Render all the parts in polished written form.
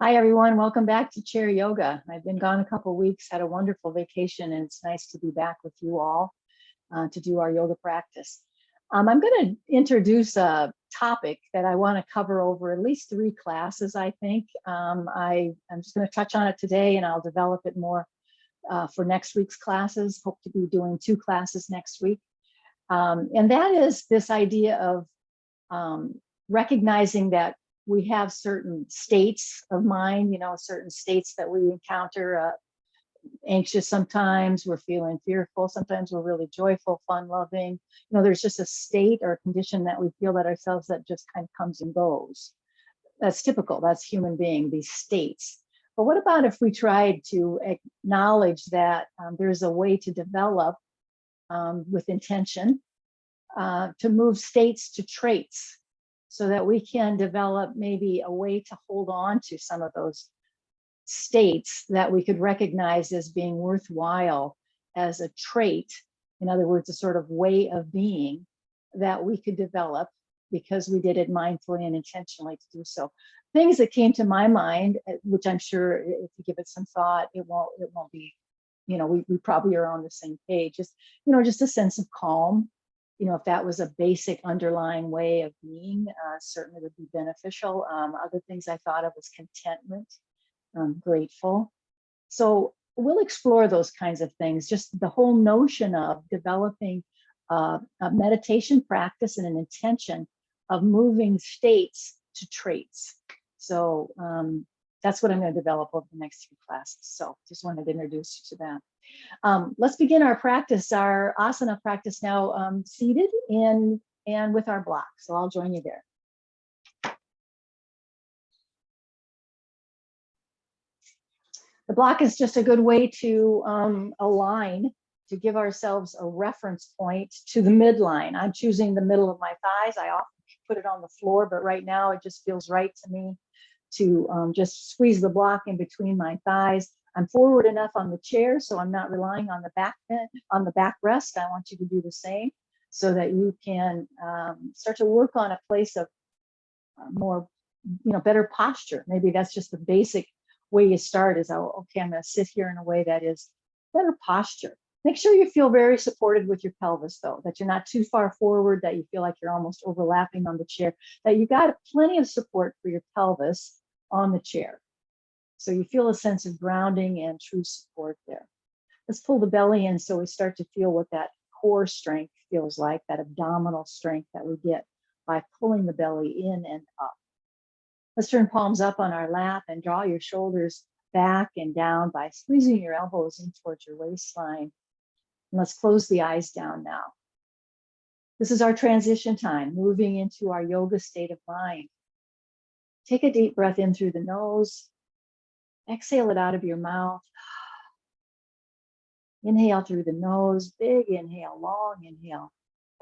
Hi, everyone. Welcome back to Chair Yoga. I've been gone a couple of weeks, had a wonderful vacation, and it's nice to be back with you all to do our yoga practice. I'm going to introduce a topic that I want to cover over at least 3 classes, I think. I'm just going to touch on it today, and I'll develop it more for next week's classes. Hope to be doing 2 classes next week. And that is this idea of recognizing that we have certain states of mind, certain states that we encounter, anxious sometimes, we're feeling fearful, sometimes we're really joyful, fun loving. There's just a state or a condition that we feel that ourselves that just kind of comes and goes. That's typical, that's human being, these states. But what about if we tried to acknowledge that there's a way to develop with intention to move states to traits, so that we can develop maybe a way to hold on to some of those states that we could recognize as being worthwhile as a trait. In other words, a sort of way of being that we could develop because we did it mindfully and intentionally to do so. Things that came to my mind, which I'm sure if you give it some thought, it won't be, we probably are on the same page. Just a sense of calm. If that was a basic underlying way of being, certainly would be beneficial. Other things I thought of was contentment, grateful. So we'll explore those kinds of things, just the whole notion of developing a meditation practice and an intention of moving states to traits. So that's what I'm going to develop over the next 3 classes. So just wanted to introduce you to that. Let's begin our practice, our asana practice now, seated in and with our block. So I'll join you there. The block is just a good way to align, to give ourselves a reference point to the midline. I'm choosing the middle of my thighs. I often put it on the floor, but right now it just feels right to me to just squeeze the block in between my thighs. I'm forward enough on the chair, so I'm not relying on the backrest. I want you to do the same so that you can start to work on a place of more, better posture. Maybe that's just the basic way you start is, okay, I'm going to sit here in a way that is better posture. Make sure you feel very supported with your pelvis, though, that you're not too far forward, that you feel like you're almost overlapping on the chair, that you got plenty of support for your pelvis on the chair. So you feel a sense of grounding and true support there. Let's pull the belly in so we start to feel what that core strength feels like, that abdominal strength that we get by pulling the belly in and up. Let's turn palms up on our lap and draw your shoulders back and down by squeezing your elbows in towards your waistline. And let's close the eyes down now. This is our transition time, moving into our yoga state of mind. Take a deep breath in through the nose. Exhale it out of your mouth. Inhale through the nose, big inhale, long inhale.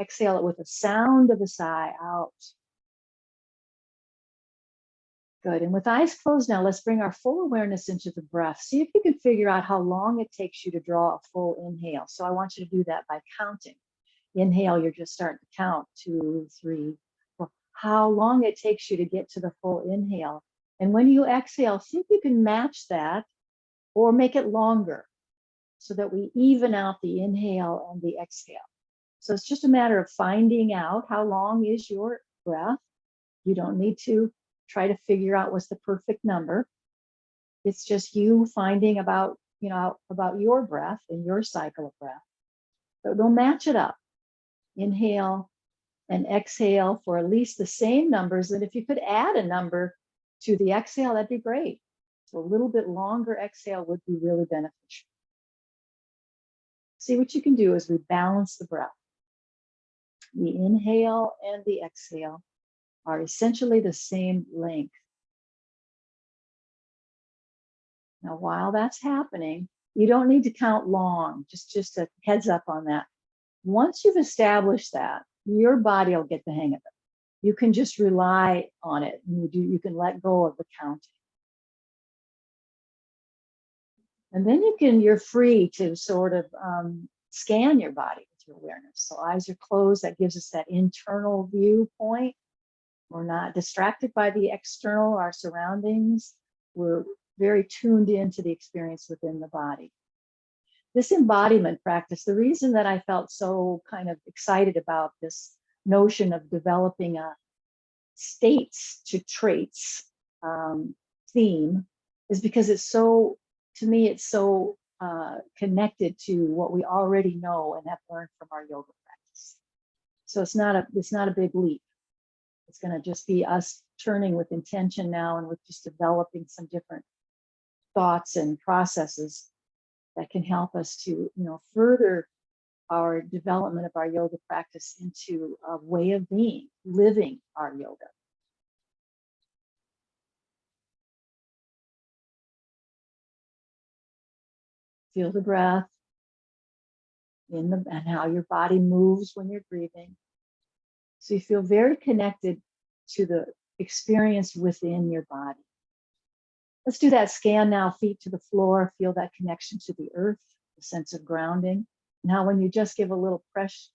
Exhale it with a sound of a sigh out. Good, and with eyes closed now, let's bring our full awareness into the breath. See if you can figure out how long it takes you to draw a full inhale. So I want you to do that by counting. Inhale, you're just starting to count, 2, 3, 4. How long it takes you to get to the full inhale. And when you exhale, see if you can match that or make it longer so that we even out the inhale and the exhale. So it's just a matter of finding out how long is your breath. You don't need to try to figure out what's the perfect number. It's just you finding about your breath and your cycle of breath. But we'll match it up. Inhale and exhale for at least the same numbers. And if you could add a number to the exhale, that'd be great. So a little bit longer exhale would be really beneficial. See what you can do as we balance the breath. The inhale and the exhale are essentially the same length. Now, while that's happening, you don't need to count long, just a heads up on that. Once you've established that, your body will get the hang of it. You can just rely on it. You can let go of the counting. And then you're free to sort of scan your body with your awareness. So eyes are closed, that gives us that internal viewpoint. We're not distracted by the external, our surroundings. we're very tuned into the experience within the body. This embodiment practice, the reason that I felt so kind of excited about this notion of developing a states to traits theme is because it's so, to me, it's so connected to what we already know and have learned from our yoga practice. So it's not a big leap. It's going to just be us turning with intention now, and with just developing some different thoughts and processes that can help us to, further our development of our yoga practice into a way of being, living our yoga. Feel the breath and how your body moves when you're breathing. So you feel very connected to the experience within your body. Let's do that scan now, feet to the floor. Feel that connection to the earth, the sense of grounding. Now, when you just give a little press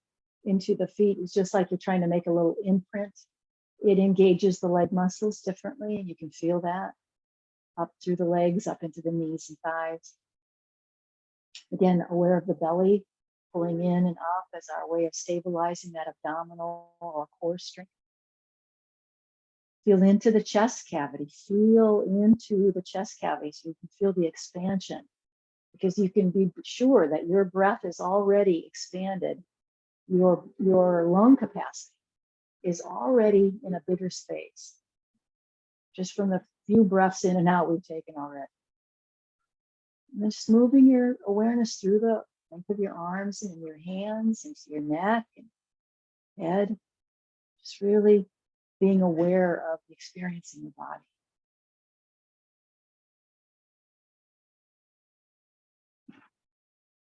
into the feet, it's just like you're trying to make a little imprint. It engages the leg muscles differently, and you can feel that up through the legs, up into the knees and thighs. Again, aware of the belly, pulling in and up as our way of stabilizing that abdominal or core strength. Feel into the chest cavity. Feel into the chest cavity so you can feel the expansion, because you can be sure that your breath is already expanded. Your lung capacity is already in a bigger space, just from the few breaths in and out we've taken already. And just moving your awareness through the length of your arms and your hands into your neck and head. Just really being aware of the experience in your body.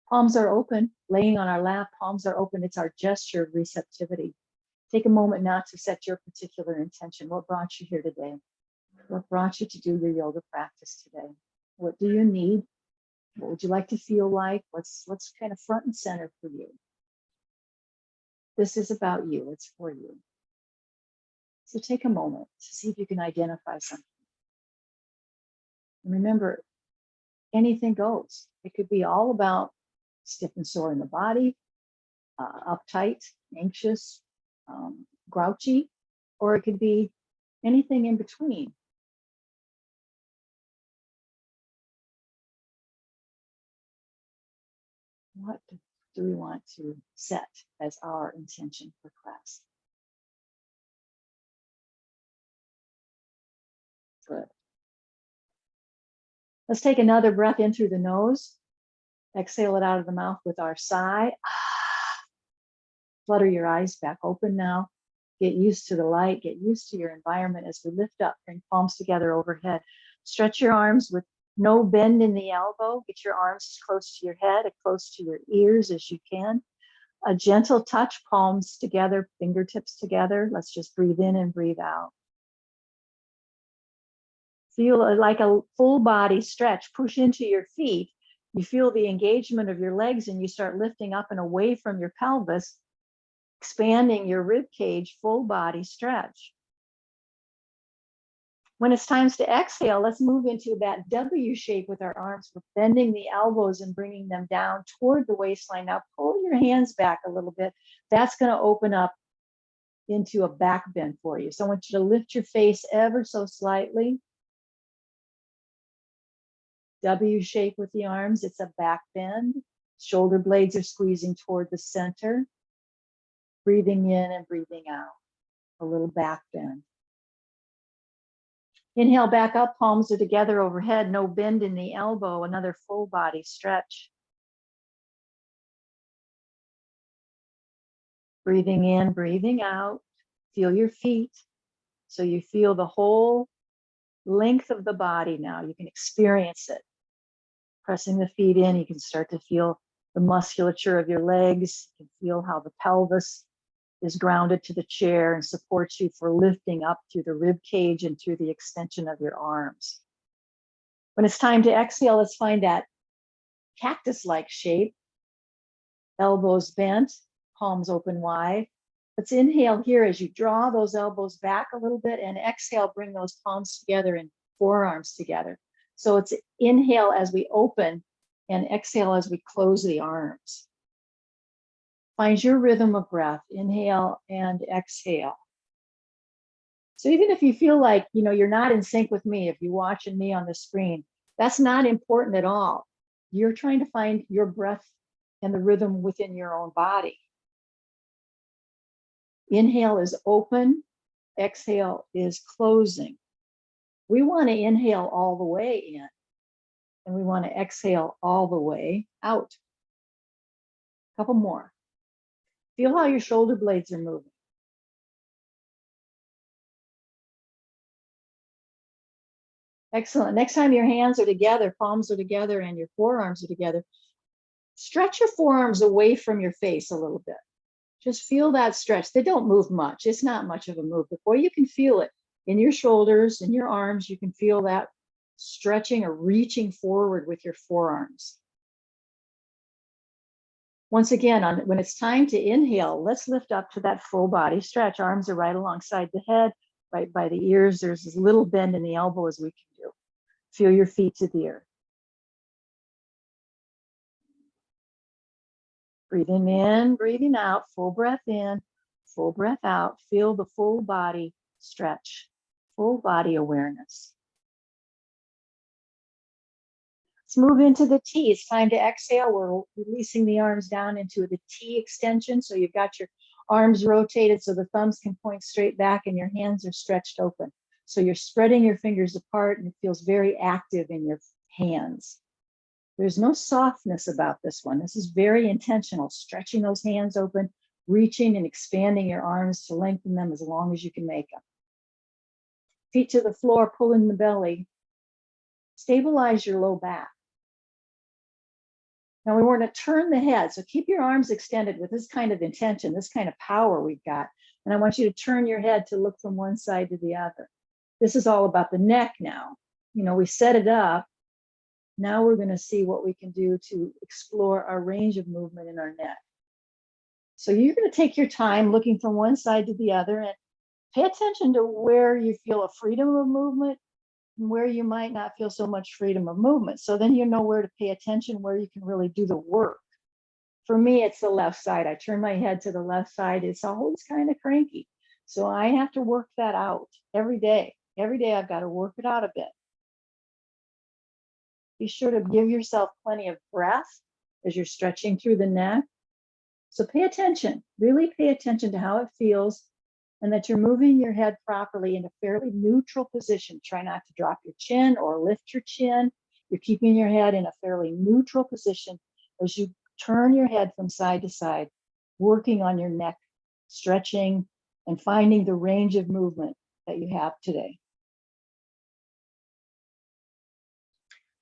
Palms are open, laying on our lap, palms are open. It's our gesture of receptivity. Take a moment now to set your particular intention. What brought you here today? What brought you to do your yoga practice today? What do you need? What would you like to feel like? What's kind of front and center for you? This is about you. It's for you. So take a moment to see if you can identify something. And remember, anything goes. It could be all about stiff and sore in the body, uptight, anxious, grouchy, or it could be anything in between. What do we want to set as our intention for class? Good. Let's take another breath in through the nose. Exhale it out of the mouth with our sigh. Flutter your eyes back open now. Get used to the light. Get used to your environment as we lift up. Bring palms together overhead. Stretch your arms with no bend in the elbow. Get your arms as close to your head, as close to your ears as you can. A gentle touch, palms together, fingertips together. Let's just breathe in and breathe out. Feel like a full body stretch. Push into your feet. You feel the engagement of your legs, and you start lifting up and away from your pelvis, expanding your rib cage, full body stretch. When it's time to exhale, let's move into that W shape with our arms. We're bending the elbows and bringing them down toward the waistline. Now pull your hands back a little bit. That's going to open up into a back bend for you. So I want you to lift your face ever so slightly. W shape with the arms. It's a back bend. Shoulder blades are squeezing toward the center. Breathing in and breathing out. A little back bend. Inhale back up, palms are together overhead, no bend in the elbow, another full body stretch. Breathing in, breathing out, feel your feet. So you feel the whole length of the body now. You can experience it. Pressing the feet in, you can start to feel the musculature of your legs. You can feel how the pelvis is grounded to the chair and supports you for lifting up through the rib cage and through the extension of your arms. When it's time to exhale, let's find that cactus-like shape. Elbows bent, palms open wide. Let's inhale here as you draw those elbows back a little bit, and exhale, bring those palms together and forearms together. So it's inhale as we open and exhale as we close the arms. Find your rhythm of breath, inhale and exhale. So even if you feel like, you're not in sync with me, if you're watching me on the screen, that's not important at all. You're trying to find your breath and the rhythm within your own body. Inhale is open, exhale is closing. We want to inhale all the way in, and we want to exhale all the way out. A couple more. Feel how your shoulder blades are moving. Excellent. Next time your hands are together, palms are together, and your forearms are together, stretch your forearms away from your face a little bit. Just feel that stretch. They don't move much. It's not much of a move. But boy, you can feel it in your shoulders, in your arms. You can feel that stretching or reaching forward with your forearms. Once again, when it's time to inhale, let's lift up to that full body stretch. Arms are right alongside the head, right by the ears. There's this little bend in the elbow as we can do. Feel your feet to the earth. Breathing in, breathing out, full breath in, full breath out. Feel the full body stretch, full body awareness. Let's move into the T. It's time to exhale. We're releasing the arms down into the T extension. So you've got your arms rotated so the thumbs can point straight back and your hands are stretched open. So you're spreading your fingers apart and it feels very active in your hands. There's no softness about this one. This is very intentional, stretching those hands open, reaching and expanding your arms to lengthen them as long as you can make them. Feet to the floor, pulling the belly. Stabilize your low back. Now we want to turn the head. So keep your arms extended with this kind of intention, this kind of power we've got. And I want you to turn your head to look from one side to the other. This is all about the neck now. We set it up. Now we're going to see what we can do to explore our range of movement in our neck. So you're going to take your time looking from one side to the other and pay attention to where you feel a freedom of movement and where you might not feel so much freedom of movement. So then you know where to pay attention, where you can really do the work. For me, it's the left side. I turn my head to the left side. It's always kind of cranky. So I have to work that out every day. Every day I've got to work it out a bit. Be sure to give yourself plenty of breath as you're stretching through the neck. So pay attention, really pay attention to how it feels and that you're moving your head properly in a fairly neutral position. Try not to drop your chin or lift your chin. You're keeping your head in a fairly neutral position as you turn your head from side to side, working on your neck, stretching and finding the range of movement that you have today.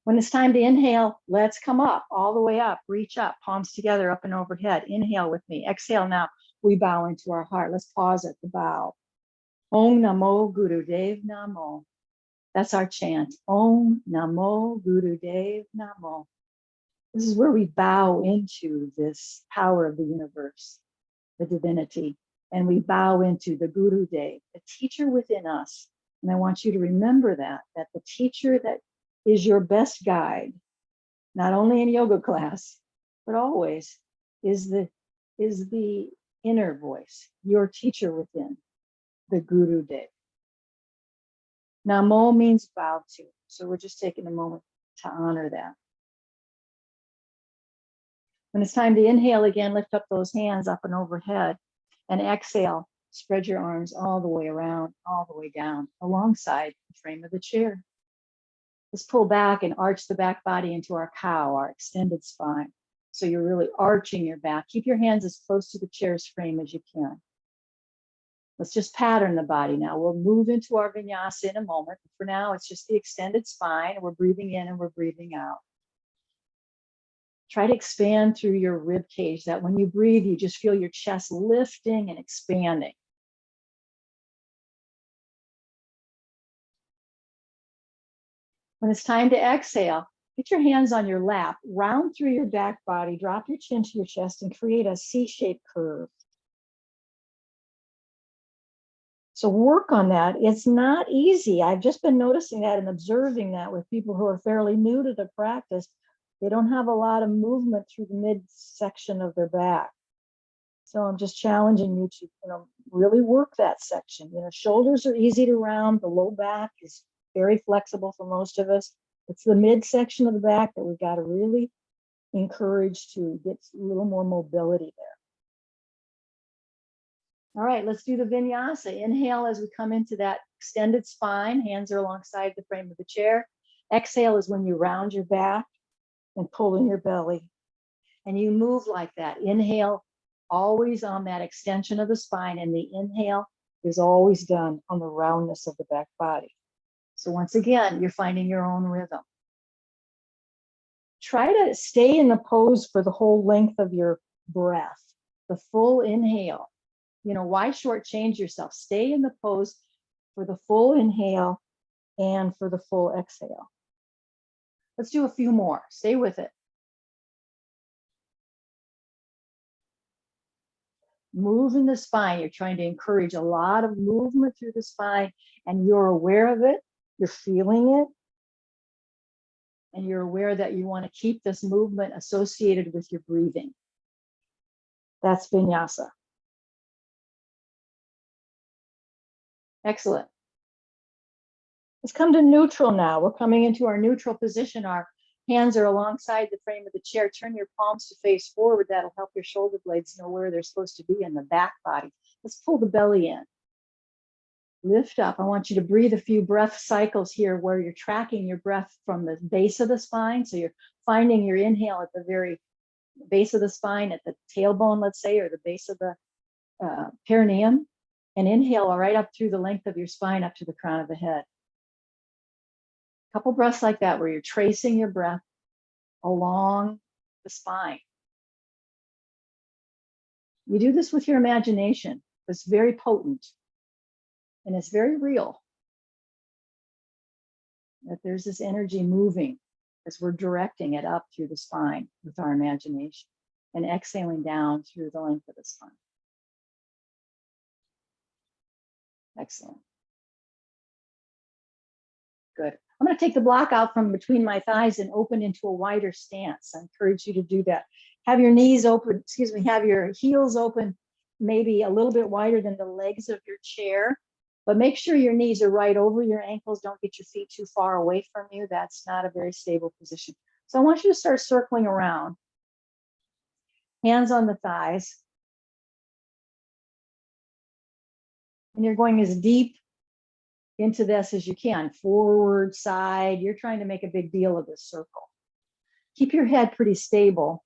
When it's time to inhale, let's come up, all the way up, reach up, palms together, up and overhead. Inhale with me. Exhale now. We bow into our heart. Let's pause at the bow. Om Namo Gurudev Namo. That's our chant. Om Namo Gurudev Namo. This is where we bow into this power of the universe, the divinity, and we bow into the Gurudev, the teacher within us. And I want you to remember that the teacher that is your best guide, not only in yoga class, but always is the inner voice, your teacher within, the Gurudev. Namo means bow to. So we're just taking a moment to honor that. When it's time to inhale again, lift up those hands up and overhead, and exhale, spread your arms all the way around, all the way down, alongside the frame of the chair. Let's pull back and arch the back body into our cow, our extended spine. So you're really arching your back. Keep your hands as close to the chair's frame as you can. Let's just pattern the body now. We'll move into our vinyasa in a moment. For now, it's just the extended spine. We're breathing in and we're breathing out. Try to expand through your rib cage, that when you breathe, you just feel your chest lifting and expanding. When it's time to exhale, get your hands on your lap, round through your back body, drop your chin to your chest and create a C-shaped curve. So work on that. It's not easy. I've just been noticing that and observing that with people who are fairly new to the practice. They don't have a lot of movement through the midsection of their back. So I'm just challenging you to, really work that section. Shoulders are easy to round. The low back is very flexible for most of us. It's the midsection of the back that we've got to really encourage to get a little more mobility there. All right, let's do the vinyasa. Inhale as we come into that extended spine. Hands are alongside the frame of the chair. Exhale is when you round your back and pull in your belly. And you move like that. Inhale, always on that extension of the spine. And the inhale is always done on the roundness of the back body. So once again, you're finding your own rhythm. Try to stay in the pose for the whole length of your breath, the full inhale. Why shortchange yourself? Stay in the pose for the full inhale and for the full exhale. Let's do a few more. Stay with it. Move in the spine. You're trying to encourage a lot of movement through the spine, and you're aware of it. You're feeling it. And you're aware that you want to keep this movement associated with your breathing. That's vinyasa. Excellent. Let's come to neutral now. We're coming into our neutral position. Our hands are alongside the frame of the chair. Turn your palms to face forward. That'll help your shoulder blades know where they're supposed to be in the back body. Let's pull the belly in. Lift up. I want you to breathe a few breath cycles here where you're tracking your breath from the base of the spine. So you're finding your inhale at the very base of the spine, at the tailbone, let's say, or the base of the perineum. And inhale right up through the length of your spine up to the crown of the head. A couple breaths like that where you're tracing your breath along the spine. You do this with your imagination. It's very potent and it's very real. That there's this energy moving as we're directing it up through the spine with our imagination and exhaling down through the length of the spine. Excellent. Good. I'm going to take the block out from between my thighs and open into a wider stance. I encourage you to do that. Have your knees open, have your heels open, maybe a little bit wider than the legs of your chair, but make sure your knees are right over your ankles. Don't get your feet too far away from you. That's not a very stable position. So I want you to start circling around. Hands on the thighs. And you're going as deep into this as you can, forward, side. You're trying to make a big deal of this circle. Keep your head pretty stable.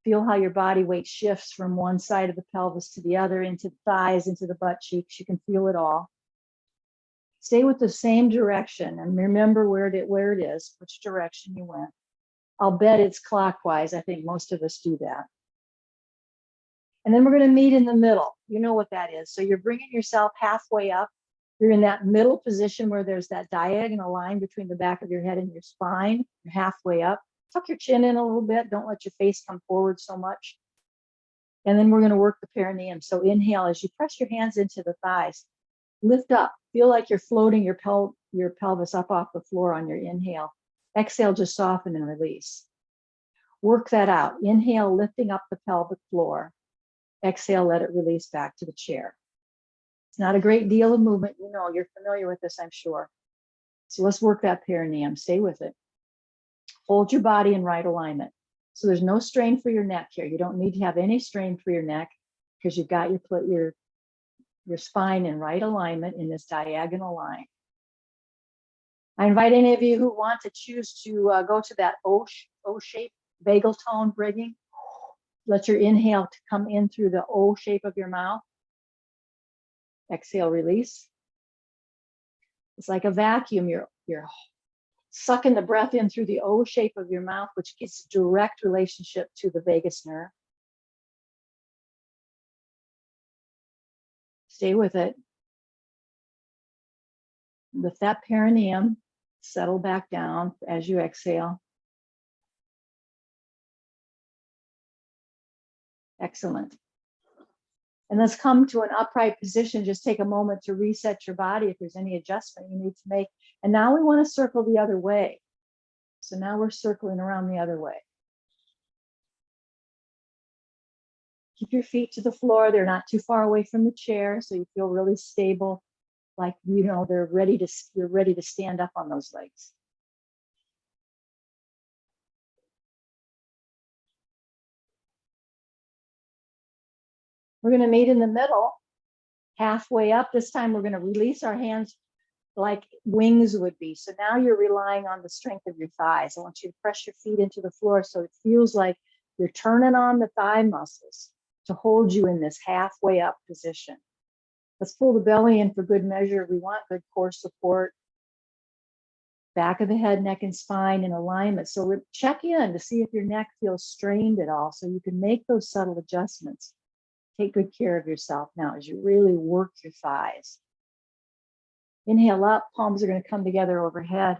Feel how your body weight shifts from one side of the pelvis to the other, into the thighs, into the butt cheeks. You can feel it all. Stay with the same direction and remember where it is, which direction you went. I'll bet it's clockwise. I think most of us do that. And then we're going to meet in the middle. You know what that is. So you're bringing yourself halfway up. You're in that middle position where there's that diagonal line between the back of your head and your spine. You're halfway up. Tuck your chin in a little bit. Don't let your face come forward so much. And then we're going to work the perineum. So inhale as you press your hands into the thighs. Lift up. Feel like you're floating your pelvis up off the floor on your inhale. Exhale, just soften and release. Work that out. Inhale, lifting up the pelvic floor. Exhale, let it release back to the chair. It's not a great deal of movement. You're familiar with this, I'm sure. So let's work that perineum. Stay with it. Hold your body in right alignment. So there's no strain for your neck here. You don't need to have any strain for your neck because you've got your spine in right alignment in this diagonal line. I invite any of you who want to choose to go to that O shape, vagal tone breathing. Let your inhale to come in through the O shape of your mouth. Exhale, release. It's like a vacuum. You're sucking the breath in through the O shape of your mouth, which gets a direct relationship to the vagus nerve. Stay with it. Lift that perineum. Settle back down as you exhale. Excellent. And let's come to an upright position. Just take a moment to reset your body if there's any adjustment you need to make. And now we want to circle the other way. So now we're circling around the other way. Keep your feet to the floor. They're not too far away from the chair, so you feel really stable, like you're ready to stand up on those legs. We're going to meet in the middle, halfway up. This time we're going to release our hands like wings would be. So now you're relying on the strength of your thighs. I want you to press your feet into the floor so it feels like you're turning on the thigh muscles to hold you in this halfway up position. Let's pull the belly in for good measure. We want good core support. Back of the head, neck, and spine in alignment. So we're check in to see if your neck feels strained at all so you can make those subtle adjustments. Take good care of yourself now as you really work your thighs. Inhale up, palms are going to come together overhead.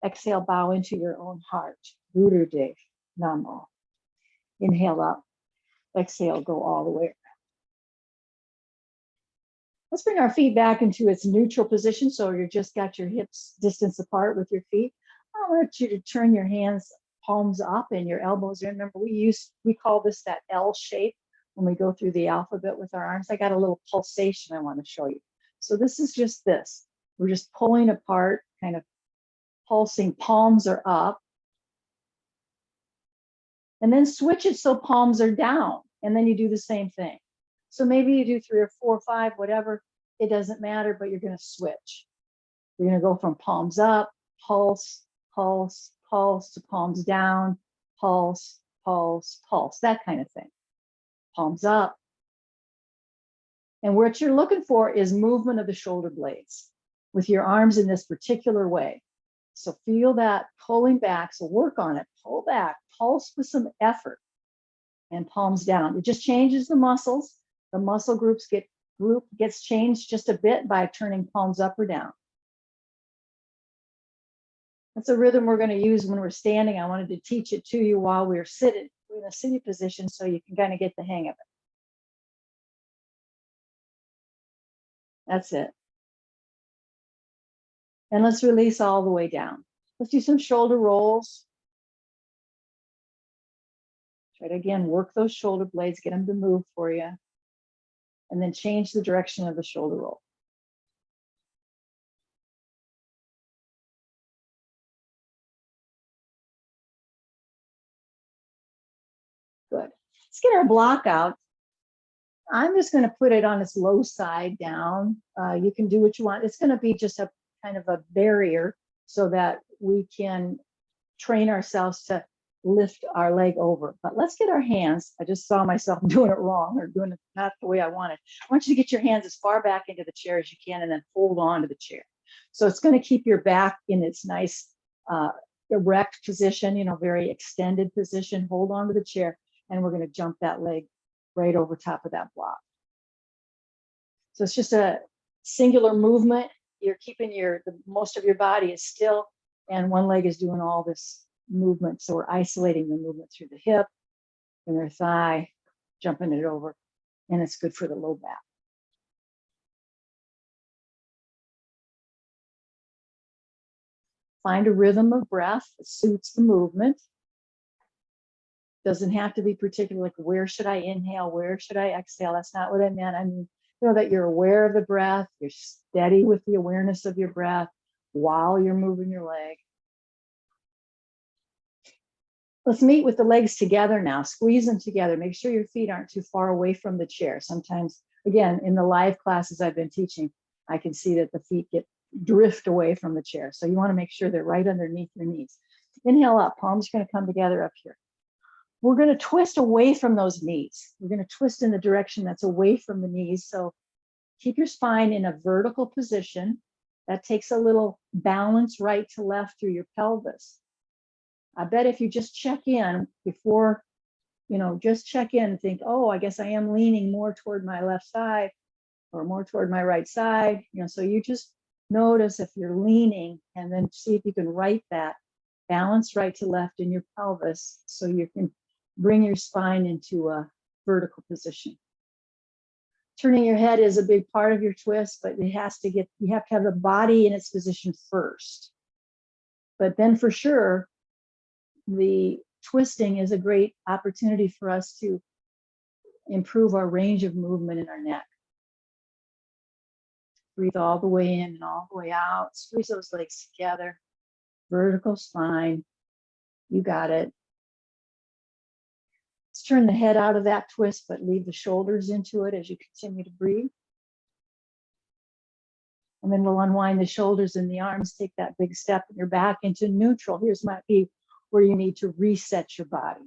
Exhale, bow into your own heart. Guru Dev Namo. Inhale up, exhale, go all the way around. Let's bring our feet back into its neutral position. So you're just got your hips distance apart with your feet. I want you to turn your hands, palms up and your elbows in. Remember, we call this that L shape when we go through the alphabet with our arms. I got a little pulsation I want to show you. So this is just this. We're just pulling apart, kind of pulsing. Palms are up. And then switch it so palms are down. And then you do the same thing. So maybe you do 3 or 4 or 5, whatever. It doesn't matter, but you're going to switch. You're going to go from palms up, pulse, pulse, pulse, to palms down, pulse, pulse, pulse, that kind of thing. Palms up. And what you're looking for is movement of the shoulder blades with your arms in this particular way. So feel that pulling back. So work on it. Pull back, pulse with some effort, and palms down. It just changes the muscles. The muscle gets changed just a bit by turning palms up or down. That's a rhythm we're going to use when we're standing. I wanted to teach it to you while we're sitting in a sitting position so you can kind of get the hang of it. That's it. And let's release all the way down. Let's do some shoulder rolls. Try to, again, work those shoulder blades, get them to move for you. And then change the direction of the shoulder roll. Good. Let's get our block out. I'm just going to put it on its low side down. You can do what you want. It's going to be just a kind of a barrier so that we can train ourselves to lift our leg over. But let's get our hands. I just saw myself doing it wrong or doing it not the way I wanted. I want you to get your hands as far back into the chair as you can and then hold on to the chair. So it's going to keep your back in its nice erect position, very extended position. Hold on to the chair, and we're going to jump that leg right over top of that block. So it's just a singular movement. You're keeping most of your body is still, and one leg is doing all this movement. So we're isolating the movement through the hip and their thigh, jumping it over, and it's good for the low back. Find a rhythm of breath that suits the movement. Doesn't have to be particular, like where should I inhale, where should I exhale? That's not what I meant. I mean, that you're aware of the breath, you're steady with the awareness of your breath while you're moving your leg. Let's meet with the legs together now. Squeeze them together. Make sure your feet aren't too far away from the chair. Sometimes, again, in the live classes I've been teaching, I can see that the feet drift away from the chair. So you want to make sure they're right underneath your knees. Inhale up, palms are going to come together up here. We're going to twist away from those knees. We're going to twist in the direction that's away from the knees. So keep your spine in a vertical position. That takes a little balance right to left through your pelvis. I bet if you just check in before, just check in and think, oh, I guess I am leaning more toward my left side or more toward my right side. So you just notice if you're leaning and then see if you can right that balance right to left in your pelvis so you can bring your spine into a vertical position. Turning your head is a big part of your twist, but you have to have the body in its position first. But then for sure, the twisting is a great opportunity for us to improve our range of movement in our neck. Breathe all the way in and all the way out. Squeeze those legs together. Vertical spine. You got it. Let's turn the head out of that twist, but leave the shoulders into it as you continue to breathe. And then we'll unwind the shoulders and the arms. Take that big step in your back into neutral. Here's might be where you need to reset your body.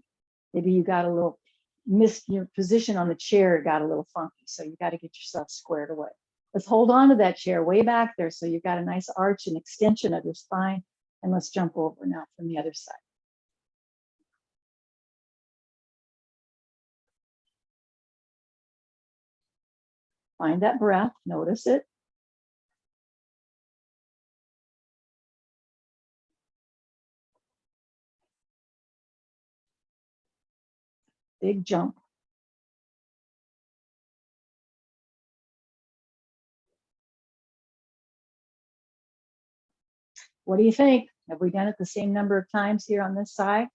Maybe you got a little missed your position on the chair, got a little funky. So you got to get yourself squared away. Let's hold on to that chair way back there. So you've got a nice arch and extension of your spine. And let's jump over now from the other side. Find that breath, notice it. Big jump. What do you think? Have we done it the same number of times here on this side?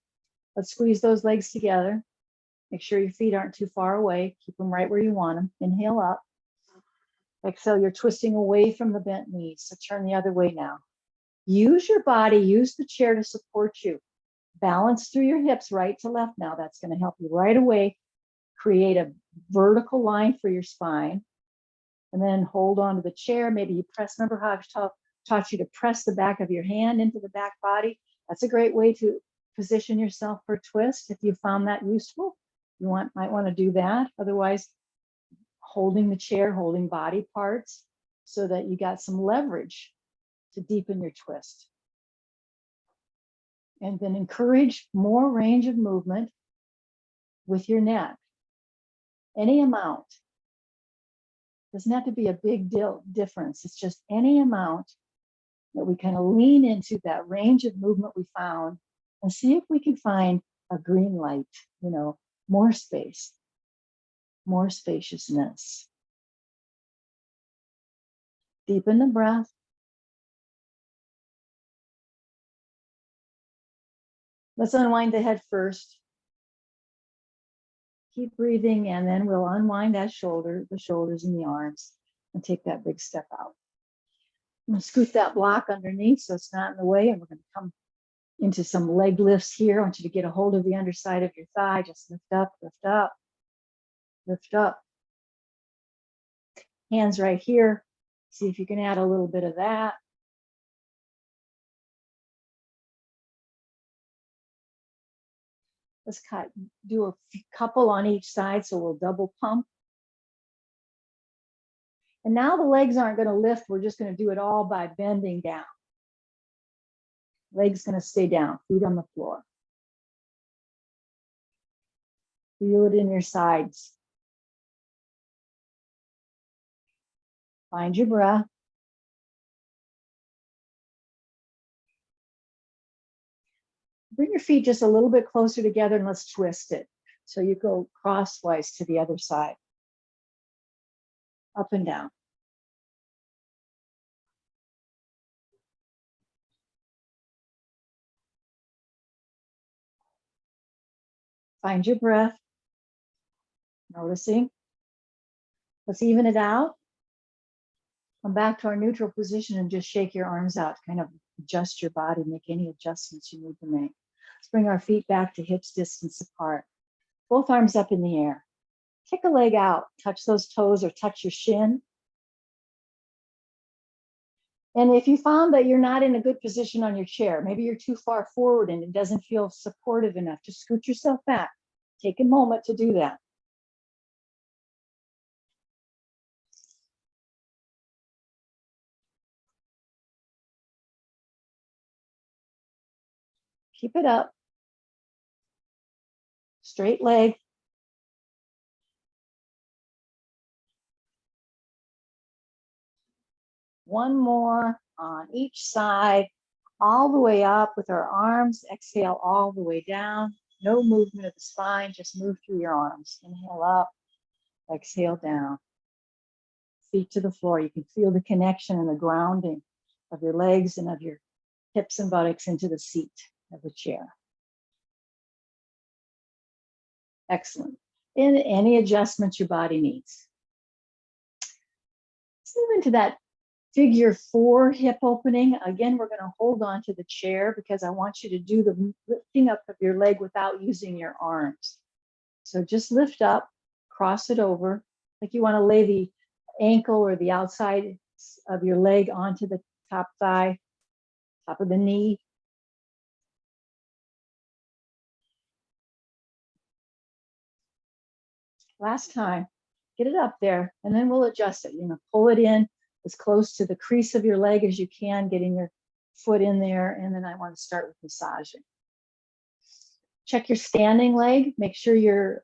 Let's squeeze those legs together. Make sure your feet aren't too far away. Keep them right where you want them. Inhale up. Exhale, you're twisting away from the bent knees. So turn the other way now. Use your body, use the chair to support you. Balance through your hips right to left now. That's going to help you right away create a vertical line for your spine. And then hold on to the chair. Maybe you press, remember how I've taught you to press the back of your hand into the back body? That's a great way to position yourself for a twist. If you found that useful, you might want to do that. Otherwise, holding the chair, holding body parts so that you got some leverage to deepen your twist. And then encourage more range of movement with your neck. Any amount. Doesn't have to be a big difference. It's just any amount that we kind of lean into that range of movement we found and see if we can find a green light, more space, more spaciousness. Deepen the breath. Let's unwind the head first. Keep breathing, and then we'll unwind the shoulders and the arms, and take that big step out. I'm going to scoot that block underneath so it's not in the way, and we're going to come into some leg lifts here. I want you to get a hold of the underside of your thigh. Just lift up, lift up, lift up. Hands right here. See if you can add a little bit of that. Let's do a couple on each side, so we'll double pump. And now the legs aren't going to lift. We're just going to do it all by bending down. Legs going to stay down, feet on the floor. Feel it in your sides. Find your breath. Bring your feet just a little bit closer together and let's twist it. So you go crosswise to the other side. Up and down. Find your breath. Noticing. Let's even it out. Come back to our neutral position and just shake your arms out. Kind of adjust your body, make any adjustments you need to make. Let's bring our feet back to hips distance apart. Both arms up in the air. Kick a leg out. Touch those toes or touch your shin. And if you found that you're not in a good position on your chair, maybe you're too far forward and it doesn't feel supportive enough, just scoot yourself back. Take a moment to do that. Keep it up. Straight leg. One more on each side, all the way up with our arms. Exhale all the way down. No movement of the spine, just move through your arms. Inhale up, exhale down. feet to the floor. You can feel the connection and the grounding of your legs and of your hips and buttocks into the seat of the chair. Excellent. And any adjustments your body needs. Let's move into that figure 4 hip opening. Again, we're going to hold on to the chair because I want you to do the lifting up of your leg without using your arms. So just lift up, cross it over, like you want to lay the ankle or the outside of your leg onto the top thigh, top of the knee. Last time, get it up there, and then we'll adjust it. Pull it in as close to the crease of your leg as you can, getting your foot in there, and then I want to start with massaging. Check your standing leg. Make sure your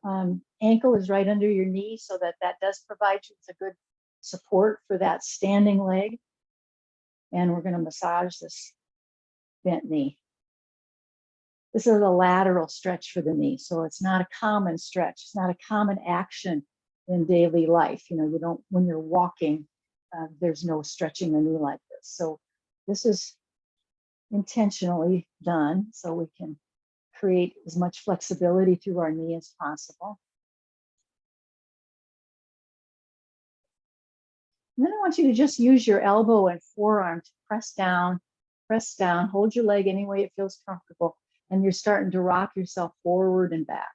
ankle is right under your knee so that that does provide you with a good support for that standing leg. And we're going to massage this bent knee. This is a lateral stretch for the knee, so it's not a common stretch. It's not a common action in daily life. You don't, when you're walking, there's no stretching the knee like this. So this is intentionally done so we can create as much flexibility through our knee as possible. And then I want you to just use your elbow and forearm to press down, hold your leg any way it feels comfortable, and you're starting to rock yourself forward and back.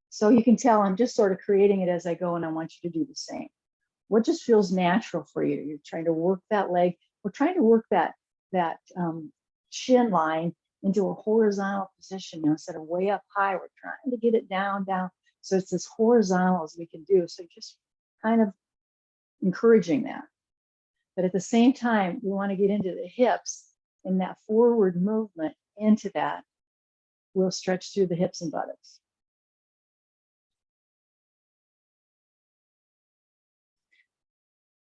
So you can tell I'm just sort of creating it as I go, and I want you to do the same. What just feels natural for you? You're trying to work that leg. We're trying to work that shin line into a horizontal position, instead of way up high. We're trying to get it down. So it's as horizontal as we can do. So just kind of encouraging that. But at the same time, we want to get into the hips, and that forward movement into that will stretch through the hips and buttocks.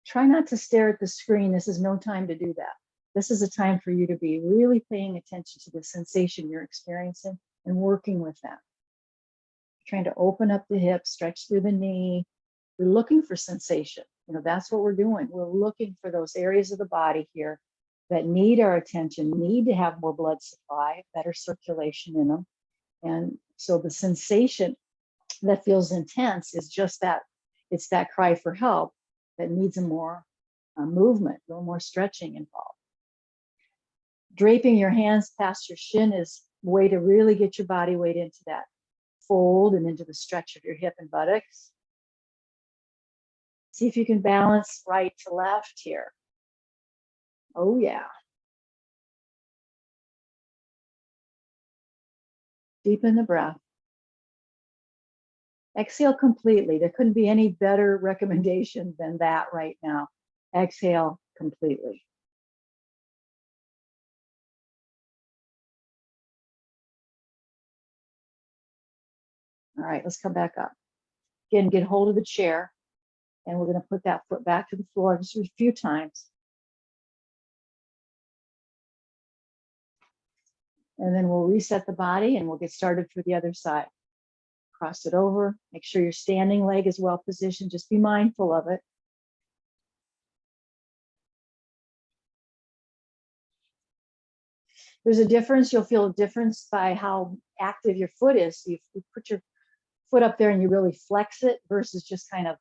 Try not to stare at the screen. This is no time to do that. This is a time for you to be really paying attention to the sensation you're experiencing and working with that. Trying to open up the hips, stretch through the knee. We're looking for sensation. That's what we're doing. We're looking for those areas of the body here that need our attention, need to have more blood supply, better circulation in them. And so the sensation that feels intense is just that. It's that cry for help that needs a more movement, a little more stretching involved. Draping your hands past your shin is a way to really get your body weight into that fold and into the stretch of your hip and buttocks. See if you can balance right to left here. Oh, yeah. Deepen the breath. Exhale completely. There couldn't be any better recommendation than that right now. Exhale completely. All right, let's come back up. Again, get hold of the chair, and we're going to put that foot back to the floor just a few times. And then we'll reset the body, and we'll get started for the other side. Cross it over. Make sure your standing leg is well positioned. Just be mindful of it. There's a difference. You'll feel a difference by how active your foot is. So you put your foot up there and you really flex it versus just kind of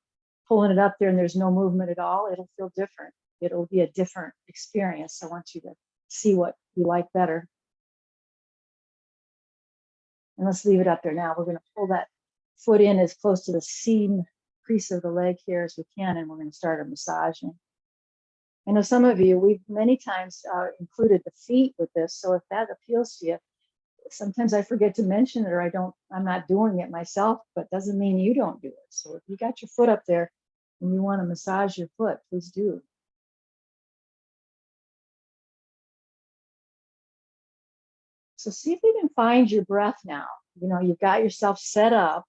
pulling it up there and there's no movement at all. It'll feel different. It'll be a different experience. So I want you to see what you like better. And let's leave it up there now. We're going to pull that foot in as close to the seam crease of the leg here as we can, and we're going to start our massaging. I know some of you, we've many times included the feet with this, so if that appeals to you, sometimes I forget to mention it, or I'm not doing it myself, but doesn't mean you don't do it. So if you got your foot up there and you want to massage your foot, please do. So see if you can find your breath now. You've got yourself set up,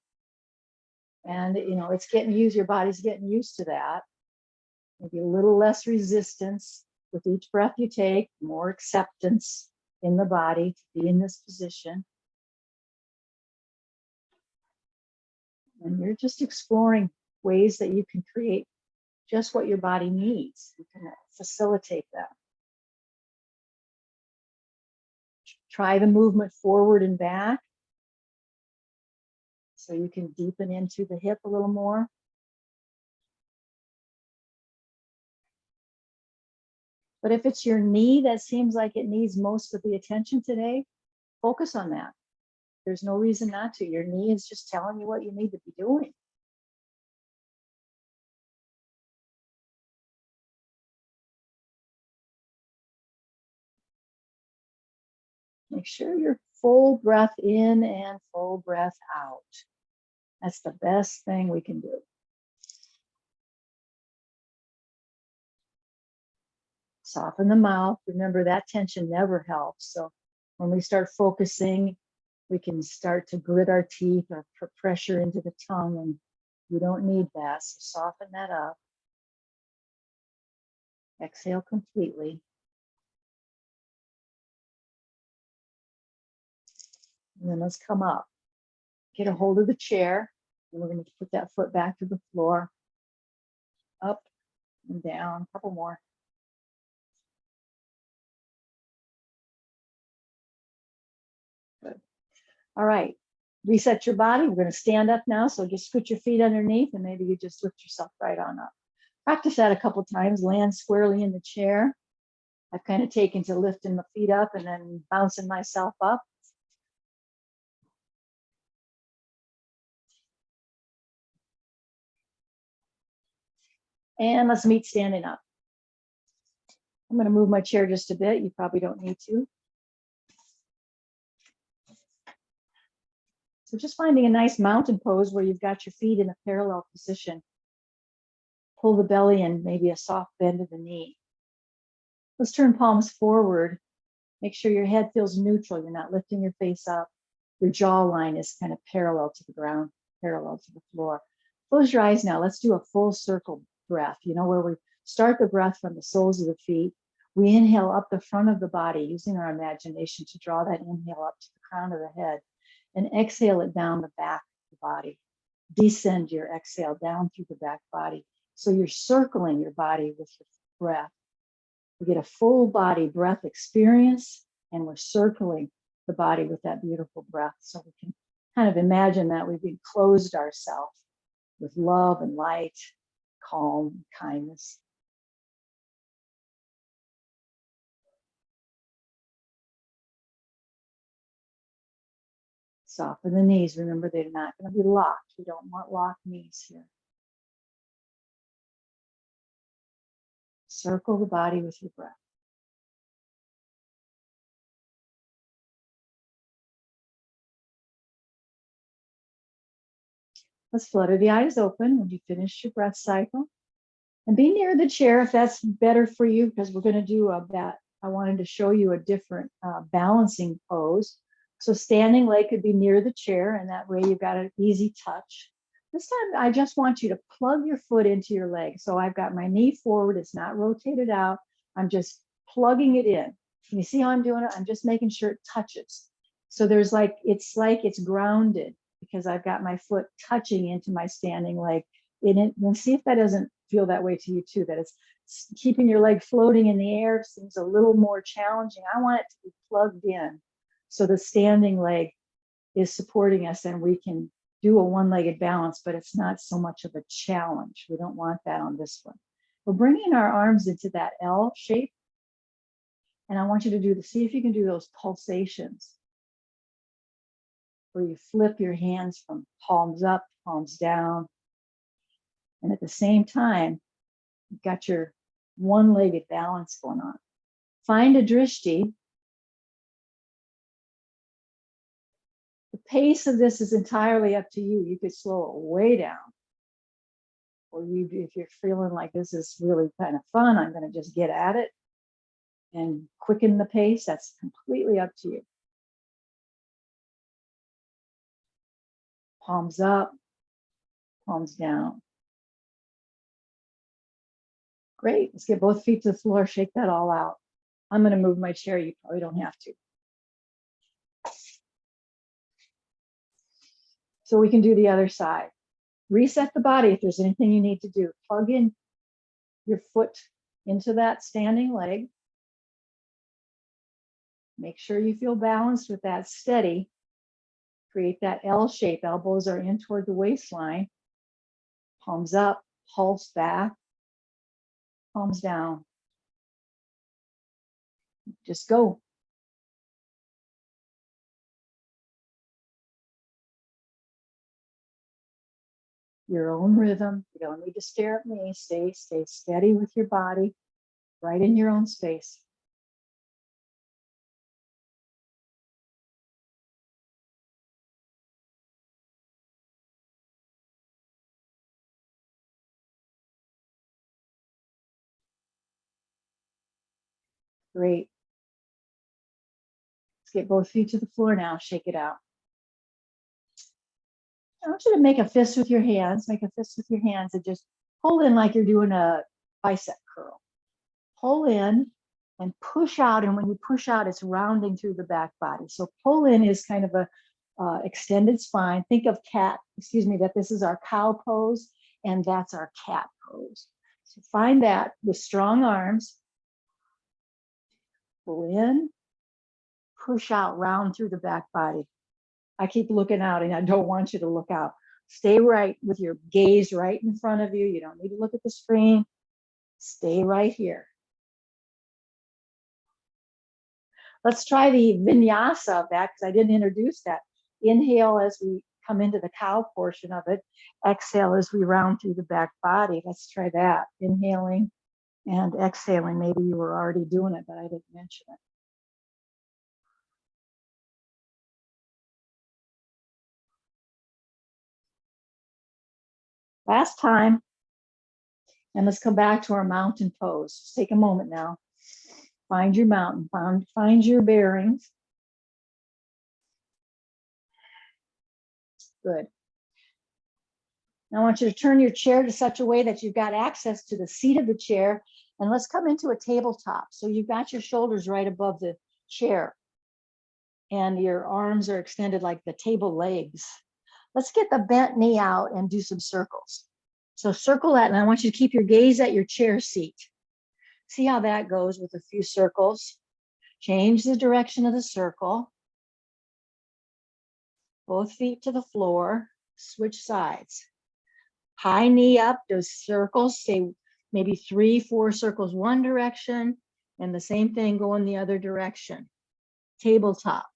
and it's getting used, your body's getting used to that. Maybe a little less resistance with each breath you take, more acceptance in the body to be in this position. And you're just exploring ways that you can create just what your body needs. You can facilitate that. Try the movement forward and back so you can deepen into the hip a little more. But if it's your knee that seems like it needs most of the attention today, focus on that. There's no reason not to. Your knee is just telling you what you need to be doing. Make sure you're full breath in and full breath out. That's the best thing we can do. Soften the mouth. Remember, that tension never helps. So when we start focusing, we can start to grit our teeth or put pressure into the tongue, and we don't need that. So soften that up. Exhale completely. And then let's come up. Get a hold of the chair, and we're going to put that foot back to the floor. Up and down, a couple more. Good. All right, reset your body. We're going to stand up now, so just put your feet underneath, and maybe you just lift yourself right on up. Practice that a couple times. Land squarely in the chair. I've kind of taken to lifting the feet up and then bouncing myself up. And let's meet standing up. I'm going to move my chair just a bit. You probably don't need to. So just finding a nice mountain pose where you've got your feet in a parallel position. Pull the belly in, maybe a soft bend of the knee. Let's turn palms forward. Make sure your head feels neutral. You're not lifting your face up. Your jawline is kind of parallel to the ground, parallel to the floor. Close your eyes now. Let's do a full circle breath, you know, where we start the breath from the soles of the feet. We inhale up the front of the body, using our imagination to draw that inhale up to the crown of the head, and exhale it down the back of the body. Descend your exhale down through the back body. So you're circling your body with your breath. We get a full body breath experience, and we're circling the body with that beautiful breath. So we can kind of imagine that we've enclosed ourselves with love and light, calm, kindness. Soften the knees. Remember, they're not going to be locked. We don't want locked knees here. Circle the body with your breath. Let's flutter the eyes open when you finish your breath cycle. And be near the chair if that's better for you, because we're going to do that. I wanted to show you a different balancing pose. So standing leg could be near the chair, and that way you've got an easy touch. This time, I just want you to plug your foot into your leg. So I've got my knee forward. It's not rotated out. I'm just plugging it in. Can you see how I'm doing it? I'm just making sure it touches. So there's like it's grounded because I've got my foot touching into my standing leg. And see if that doesn't feel that way to you too, that it's keeping your leg floating in the air seems a little more challenging. I want it to be plugged in. So the standing leg is supporting us and we can do a one-legged balance, but it's not so much of a challenge. We don't want that on this one. We're bringing our arms into that L shape. And I want you to see if you can do those pulsations where you flip your hands from palms up, palms down. And at the same time, you've got your one-legged balance going on. Find a drishti. The pace of this is entirely up to you. You could slow it way down. Or if you're feeling like this is really kind of fun, I'm going to just get at it and quicken the pace. That's completely up to you. Palms up, palms down. Great. Let's get both feet to the floor. Shake that all out. I'm going to move my chair. You probably don't have to. So we can do the other side. Reset the body if there's anything you need to do. Plug in your foot into that standing leg. Make sure you feel balanced with that, steady. Create that L shape. Elbows are in toward the waistline. Palms up, pulse back, palms down. Just go. Your own rhythm. You don't need to stare at me. Stay steady with your body, right in your own space. Great. Let's get both feet to the floor now. Shake it out. I want you to make a fist with your hands. Make a fist with your hands and just pull in like you're doing a bicep curl. Pull in and push out. And when you push out, it's rounding through the back body. So pull in is kind of a extended spine. Think of cat, that this is our cow pose and that's our cat pose. So find that with strong arms. Pull in, push out, round through the back body. I keep looking out and I don't want you to look out. Stay right with your gaze right in front of you. You don't need to look at the screen. Stay right here. Let's try the vinyasa of that because I didn't introduce that. Inhale as we come into the cow portion of it. Exhale as we round through the back body. Let's try that. Inhaling and exhaling. Maybe you were already doing it, but I didn't mention it. Last time. And let's come back to our mountain pose. Just take a moment now. Find your mountain, find your bearings. Good. Now I want you to turn your chair to such a way that you've got access to the seat of the chair. And let's come into a tabletop. So you've got your shoulders right above the chair. And your arms are extended like the table legs. Let's get the bent knee out and do some circles. So circle that, and I want you to keep your gaze at your chair seat. See how that goes with a few circles. Change the direction of the circle. Both feet to the floor. Switch sides. High knee up, those circles, say maybe 3, 4 circles one direction, and the same thing going the other direction. Tabletop.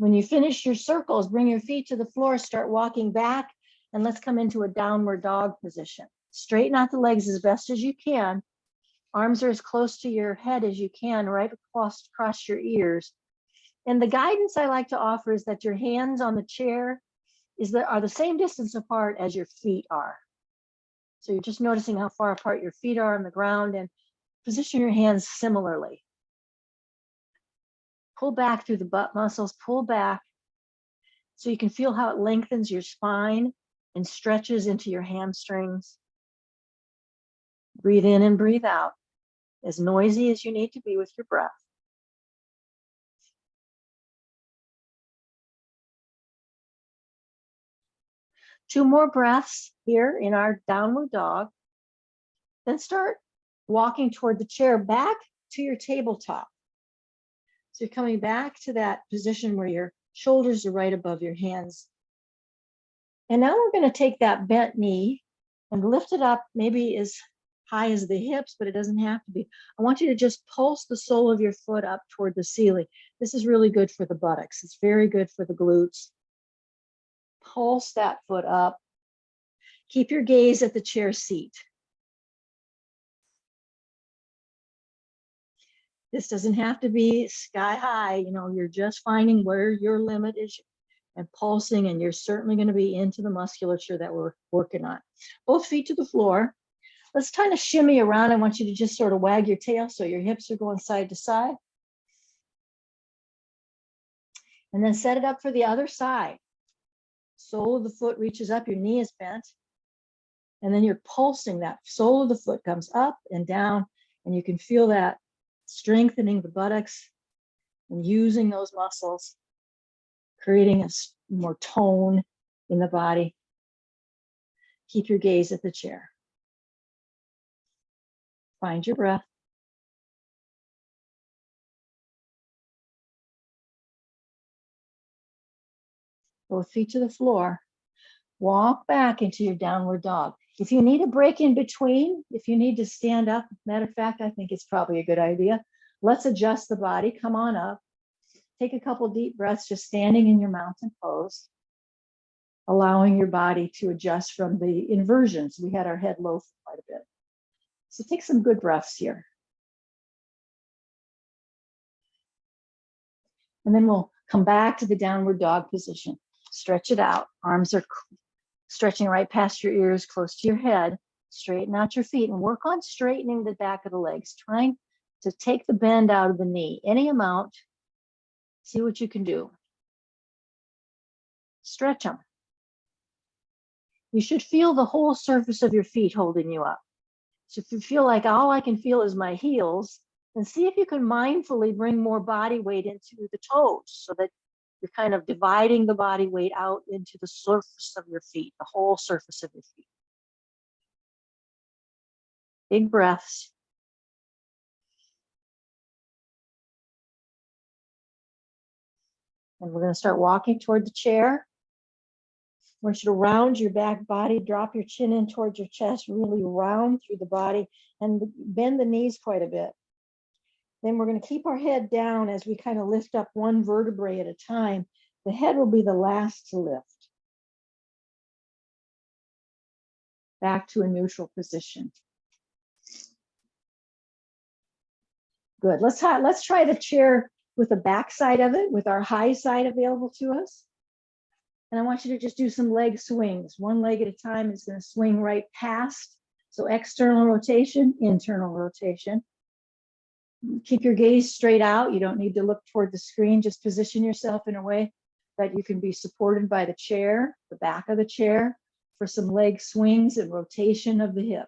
When you finish your circles, bring your feet to the floor, start walking back, and let's come into a downward dog position. Straighten out the legs as best as you can. Arms are as close to your head as you can, right across your ears. And the guidance I like to offer is that your hands on the chair are the same distance apart as your feet are. So you're just noticing how far apart your feet are on the ground and position your hands similarly. Pull back through the butt muscles, pull back so you can feel how it lengthens your spine and stretches into your hamstrings. Breathe in and breathe out, as noisy as you need to be with your breath. Two more breaths here in our downward dog. Then start walking toward the chair back to your tabletop. So you're coming back to that position where your shoulders are right above your hands. And now we're going to take that bent knee and lift it up maybe as high as the hips, but it doesn't have to be. I want you to just pulse the sole of your foot up toward the ceiling. This is really good for the buttocks. It's very good for the glutes. Pulse that foot up. Keep your gaze at the chair seat. This doesn't have to be sky high. You're just finding where your limit is and pulsing, and you're certainly going to be into the musculature that we're working on. Both feet to the floor. Let's kind of shimmy around. I want you to just sort of wag your tail so your hips are going side to side. And then set it up for the other side. Sole of the foot reaches up, your knee is bent. And then you're pulsing, that sole of the foot comes up and down, and you can feel that strengthening the buttocks and using those muscles. creating a more tone in the body. Keep your gaze at the chair. Find your breath. Both feet to the floor. Walk back into your downward dog. If you need a break in between, if you need to stand up, matter of fact, I think it's probably a good idea. Let's adjust the body. Come on up. Take a couple deep breaths, just standing in your mountain pose, allowing your body to adjust from the inversions. We had our head low for quite a bit. So take some good breaths here. And then we'll come back to the downward dog position. Stretch it out. Arms are stretching right past your ears, close to your head. Straighten out your feet and work on straightening the back of the legs, trying to take the bend out of the knee, any amount. See what you can do. Stretch them. You should feel the whole surface of your feet holding you up. So if you feel like all I can feel is my heels, then see if you can mindfully bring more body weight into the toes so that you're kind of dividing the body weight out into the surface of your feet, the whole surface of your feet. Big breaths. And we're going to start walking toward the chair. I want you to round your back body, drop your chin in towards your chest, really round through the body, and bend the knees quite a bit. Then we're going to keep our head down as we kind of lift up one vertebrae at a time. The head will be the last to lift. Back to a neutral position. Good. Let's try the chair with the back side of it, with our high side available to us. And I want you to just do some leg swings. One leg at a time is going to swing right past. So external rotation, internal rotation. Keep your gaze straight out. You don't need to look toward the screen. Just position yourself in a way that you can be supported by the chair, the back of the chair, for some leg swings and rotation of the hip.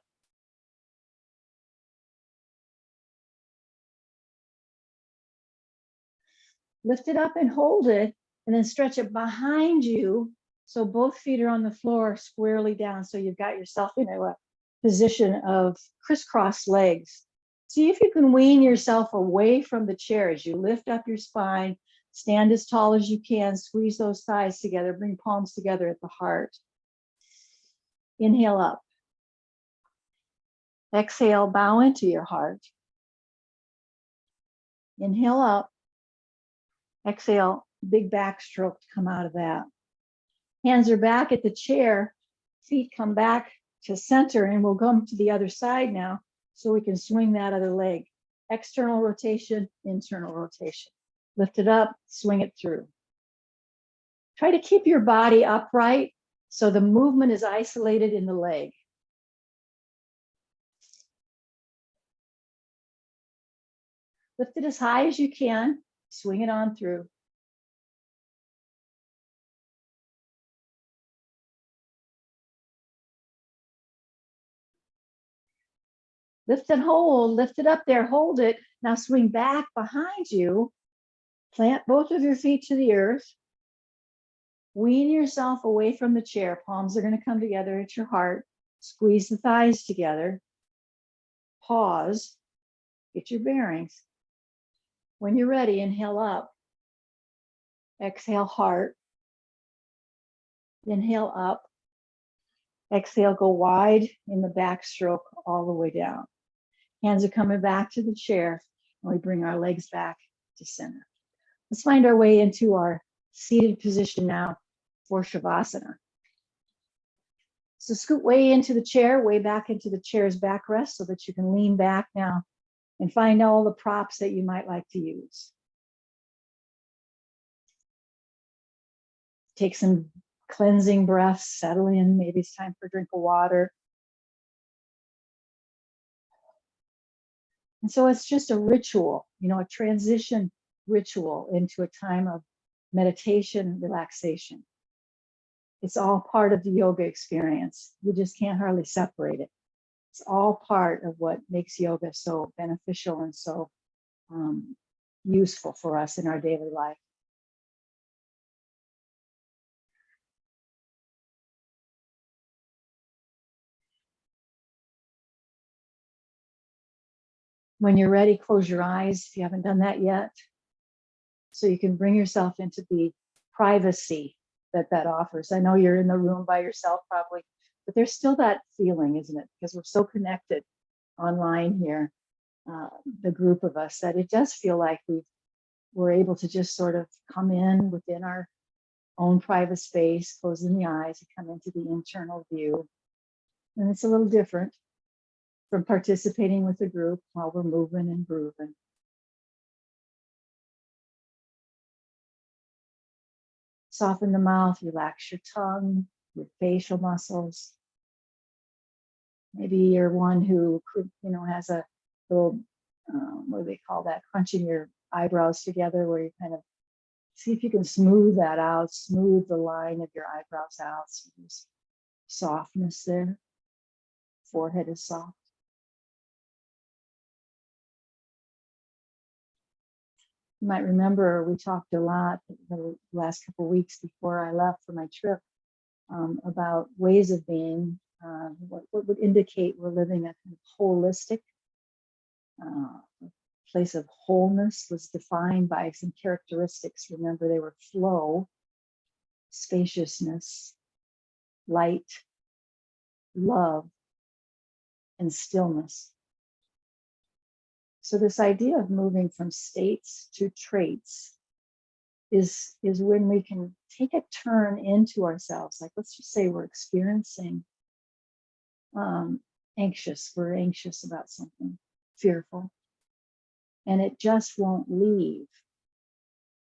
Lift it up and hold it, and then stretch it behind you so both feet are on the floor squarely down. So you've got yourself in a position of crisscross legs. See if you can wean yourself away from the chair as you lift up your spine, stand as tall as you can, squeeze those thighs together, bring palms together at the heart. Inhale up. Exhale, bow into your heart. Inhale up. Exhale, big backstroke to come out of that. Hands are back at the chair. Feet come back to center, and we'll come to the other side now so we can swing that other leg. External rotation, internal rotation. Lift it up, swing it through. Try to keep your body upright so the movement is isolated in the leg. Lift it as high as you can. Swing it on through. Lift and hold, lift it up there, hold it. Now swing back behind you. Plant both of your feet to the earth. Wean yourself away from the chair. Palms are going to come together at your heart. Squeeze the thighs together. Pause. Get your bearings. When you're ready, inhale up. Exhale, heart. Inhale up. Exhale, go wide in the backstroke all the way down. Hands are coming back to the chair, and we bring our legs back to center. Let's find our way into our seated position now for Shavasana. So scoot way into the chair, way back into the chair's backrest so that you can lean back now and find all the props that you might like to use. Take some cleansing breaths, settle in. Maybe it's time for a drink of water. And so it's just a ritual, a transition ritual into a time of meditation, relaxation. It's all part of the yoga experience. We just can't hardly separate it. It's all part of what makes yoga so beneficial and so useful for us in our daily life. When you're ready, close your eyes if you haven't done that yet, so you can bring yourself into the privacy that offers. I know you're in the room by yourself probably, but there's still that feeling, isn't it? Because we're so connected online here, the group of us, that it does feel like we're able to just sort of come in within our own private space, closing the eyes and come into the internal view. And it's a little different from participating with the group while we're moving and grooving. Soften the mouth, relax your tongue, your facial muscles. Maybe you're one who could, has a little, what do they call that? Crunching your eyebrows together, where you kind of see if you can smooth that out, smooth the line of your eyebrows out. So there's softness there. Forehead is soft. You might remember we talked a lot the last couple of weeks before I left for my trip about ways of being, what would indicate we're living a kind of holistic place of wholeness was defined by some characteristics. Remember, they were flow, spaciousness, light, love, and stillness. So this idea of moving from states to traits is when we can take a turn into ourselves. Like, let's just say we're experiencing anxious. We're anxious about something, fearful, and it just won't leave.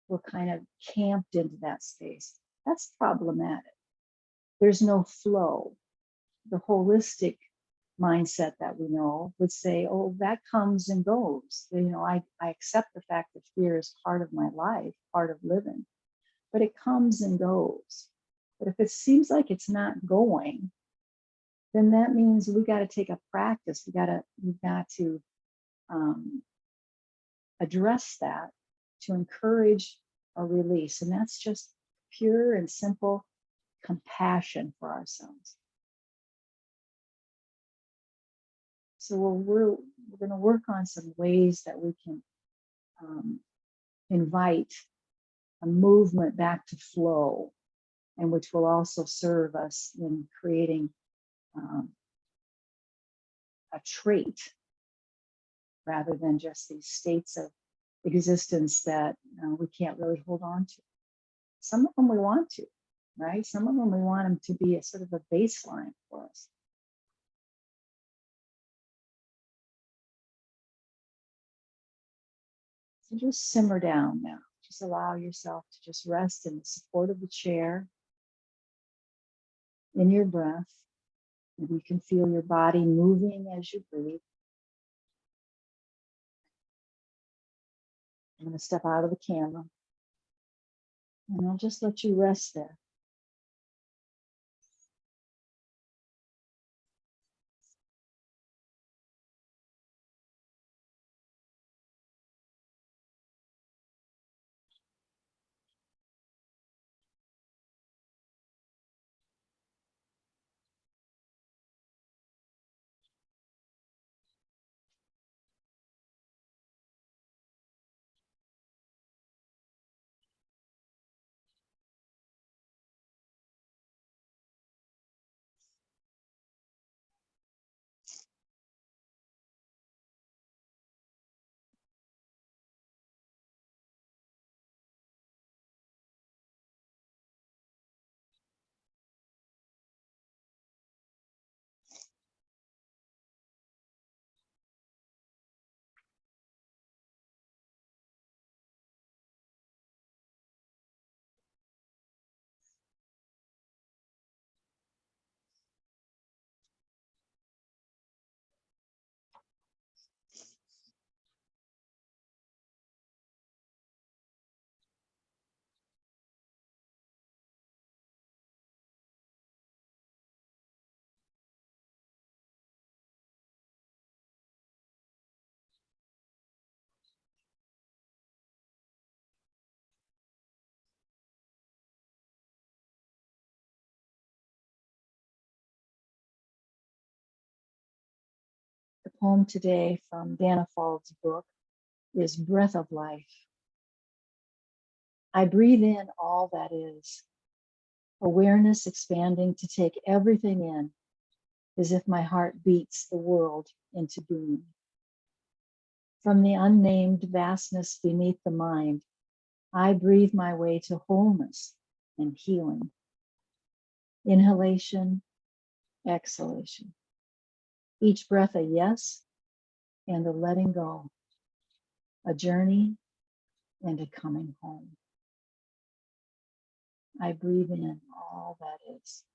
We're kind of camped into that space. That's problematic. There's no flow. The holistic mindset that we know would say, oh, that comes and goes. I accept the fact that fear is part of my life, part of living, but it comes and goes. But if it seems like it's not going, then that means we got to take a practice. We've got to address that to encourage a release. And that's just pure and simple compassion for ourselves. So we're going to work on some ways that we can invite a movement back to flow, and which will also serve us in creating a trait rather than just these states of existence that we can't really hold on to. Some of them we want to, right? Some of them we want them to be a sort of a baseline for us. So just simmer down now. Just allow yourself to just rest in the support of the chair, in your breath. And you can feel your body moving as you breathe. I'm going to step out of the camera, and I'll just let you rest there. Poem today from Dana Fald's book is Breath of Life. I breathe in all that is, awareness expanding to take everything in, as if my heart beats the world into being. From the unnamed vastness beneath the mind, I breathe my way to wholeness and healing. Inhalation, exhalation. Each breath a yes and a letting go, a journey and a coming home. I breathe in all that is.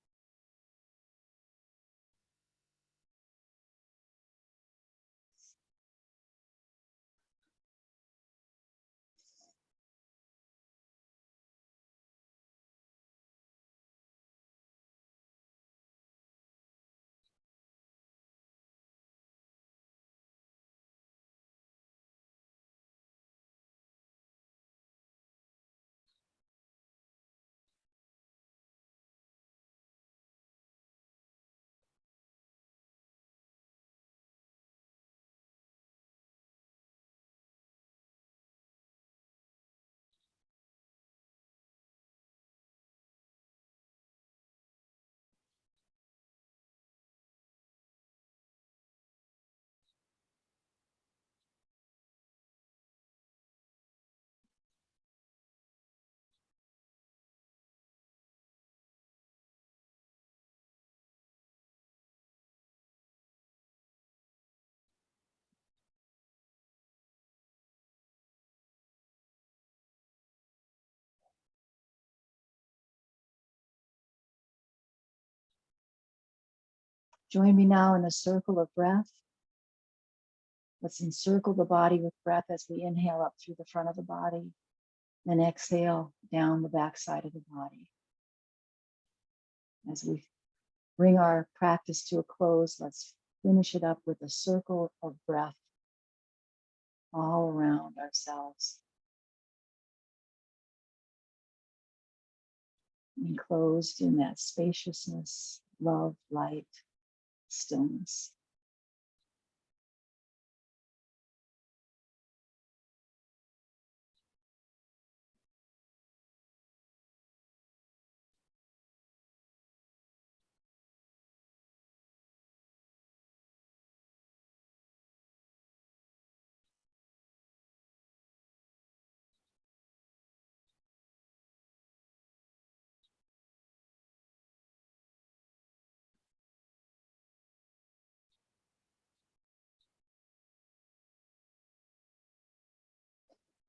Join me now in a circle of breath. Let's encircle the body with breath as we inhale up through the front of the body and exhale down the back side of the body. As we bring our practice to a close, let's finish it up with a circle of breath all around ourselves, enclosed in that spaciousness, love, light, stillness.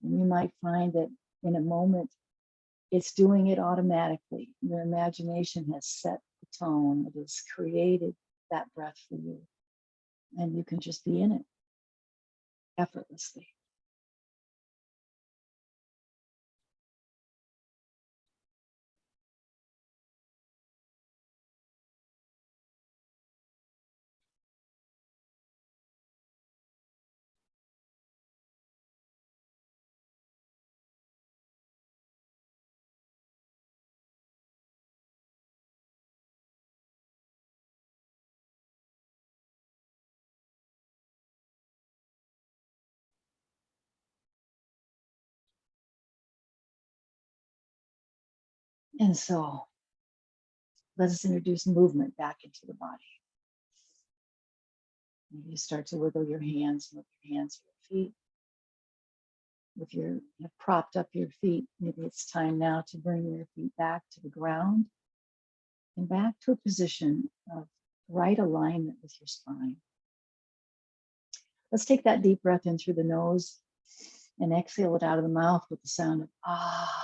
And you might find that in a moment, it's doing it automatically. Your imagination has set the tone. It has created that breath for you. And you can just be in it effortlessly. And so let us introduce movement back into the body. You start to wiggle your hands, move your hands to your feet. If you've propped up your feet, maybe it's time now to bring your feet back to the ground and back to a position of right alignment with your spine. Let's take that deep breath in through the nose and exhale it out of the mouth with the sound of ah.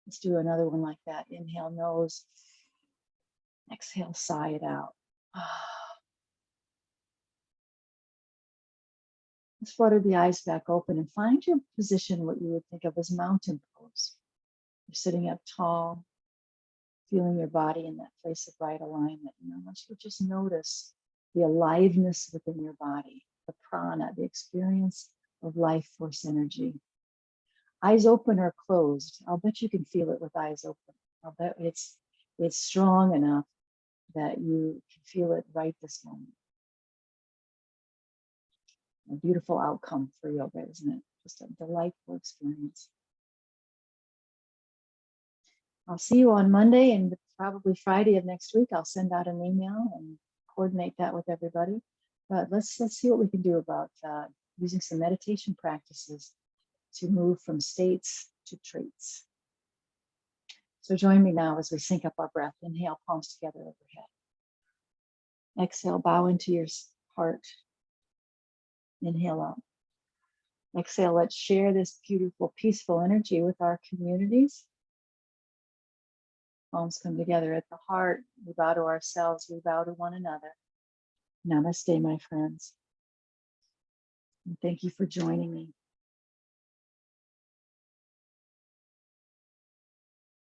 Let's do another one like that. Inhale, nose. Exhale, sigh it out. Ah. Let's flutter the eyes back open and find your position, what you would think of as mountain pose. You're sitting up tall, feeling your body in that place of right alignment. And I want you to just notice the aliveness within your body, the prana, the experience of life force energy. Eyes open or closed. I'll bet you can feel it with eyes open. I'll bet it's strong enough that you can feel it right this moment. a beautiful outcome for yoga, isn't it? Just a delightful experience. I'll see you on Monday and probably Friday of next week. I'll send out an email and coordinate that with everybody. But let's see what we can do about using some meditation practices to move from states to traits. So join me now as we sync up our breath. Inhale, palms together overhead. Exhale, bow into your heart. Inhale up. Exhale, let's share this beautiful, peaceful energy with our communities. Palms come together at the heart. We bow to ourselves. We bow to one another. Namaste, my friends. And thank you for joining me.